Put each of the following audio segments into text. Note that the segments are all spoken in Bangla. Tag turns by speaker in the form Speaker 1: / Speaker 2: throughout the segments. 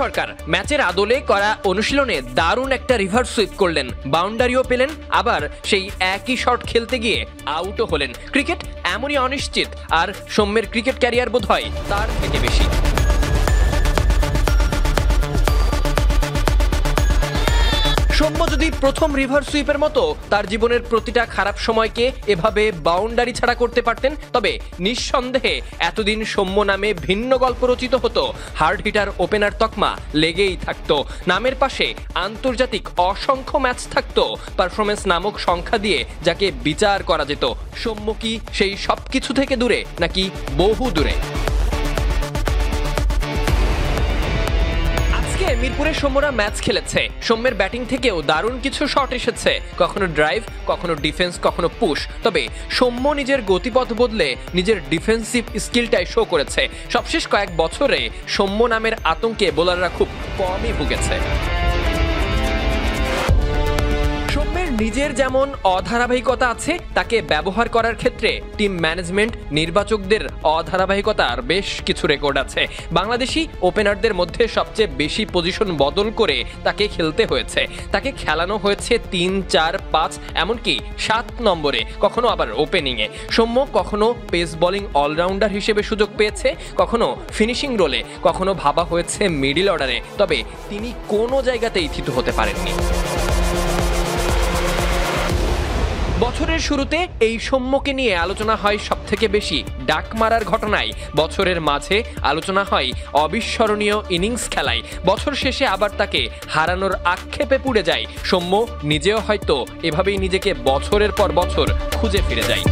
Speaker 1: সরকার ম্যাচের আদলে করা অনুশীলনে দারুণ একটা রিভার্স সুইপ করলেন, বাউন্ডারিও পেলেন, আবার সেই একই শট খেলতে গিয়ে আউটও হলেন। ক্রিকেট এমনই অনিশ্চিত, আর সৌম্যের ক্রিকেট ক্যারিয়ার বোধহয় তার থেকে বেশি। সৌম্য যদি প্রথম রিভার্স সুইপের মতো তার জীবনের প্রতিটা খারাপ সময়কে এভাবে বাউন্ডারি ছাড়া করতে পারতেন, তবে নিঃসন্দেহে এতদিন সৌম্য নামে ভিন্ন গল্প রচিত হতো। হার্ড হিটার ওপেনার তকমা লেগেই থাকতো, নামের পাশে আন্তর্জাতিক অসংখ্য ম্যাচ থাকতো, পারফরমেন্স নামক সংখ্যা দিয়ে যাকে বিচার করা যেত। সৌম্য কি সেই সব কিছু থেকে দূরে, নাকি বহু দূরে? মিরপুরে সৌম্যরা ম্যাচ খেলেছে, সৌম্যের ব্যাটিং থেকেও দারুণ কিছু শট এসেছে, কখনো ড্রাইভ, কখনো ডিফেন্স, কখনো পুশ। তবে সৌম্য নিজের গতিপথ বদলে নিজের ডিফেন্সিভ স্কিলটাই শো করেছে। সবশেষ কয়েক বছরে সৌম্য নামের আতঙ্কে বোলাররা খুব কমই ভুগেছে। নিজের যেমন অধারাবাহিকতা আছে, তাকে ব্যবহার করার ক্ষেত্রে টিম ম্যানেজমেন্ট, নির্বাচকদের অধারাবাহিকতার বেশ কিছু রেকর্ড আছে। বাংলাদেশি ওপেনারদের মধ্যে সবচেয়ে বেশি পজিশন বদল করে তাকে খেলতে হয়েছে। তাকে খেলানো হয়েছে 3, 4, 5, এমনকি 7 নম্বরে, কখনো আবার ওপেনিংয়ে। সৌম্য কখনো পেস বোলিং অলরাউন্ডার হিসেবে সুযোগ পেয়েছে, কখনো ফিনিশিং রোলে, কখনো ভাবা হয়েছে মিডল অর্ডারে। তবে তিনি কোনো জায়গাতেই থিতু হতে পারেননি। বছরের শুরুতে এই সৌম্যকে নিয়ে আলোচনা হয় সবথেকে বেশি ডাক মারার ঘটনায়, বছরের মাঝে আলোচনা হয় অবিস্মরণীয় ইনিংস খেলায়, বছর শেষে আবার তাকে হারানোর আক্ষেপে পুড়ে যায়। সৌম্য নিজেও হয়তো এভাবেই নিজেকে বছরের পর বছর খুঁজে ফিরে যায়।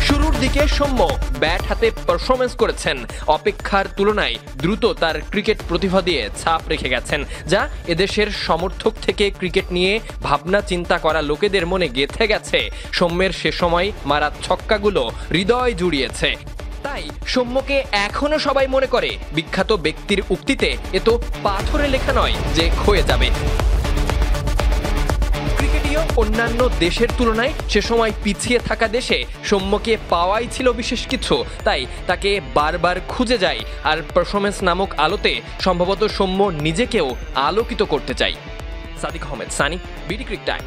Speaker 1: শুরুর দিকে সৌম্য ব্যাট হাতে পারফরমেন্স করেছেন, অপেক্ষার তুলনায় দ্রুত তার ক্রিকেট প্রতিভা দিয়ে ছাপ রেখে গেছেন, যা এদেশের সমর্থক থেকে ক্রিকেট নিয়ে ভাবনা চিন্তা করা লোকেদের মনে গেঁথে গেছে। সৌম্যের সে সময় মারা ছক্কাগুলো হৃদয় জুড়িয়েছে। তাই সৌম্যকে এখনো সবাই মনে করে বিখ্যাত ব্যক্তির উক্তিতে, এ তো পাথরে লেখা নয় যে ক্ষয়ে যাবে। অন্যান্য দেশের তুলনায় সে সময় পিছিয়ে থাকা দেশে সৌম্যকে পাওয়াই ছিল বিশেষ কিছু, তাই তাকে বারবার খুঁজে যায়। আর পারফরমেন্স নামক আলোতে সম্ভবত সৌম্য নিজেকেও আলোকিত করতে চাই। Sadiq Ahmed, Sunny, BD cric time.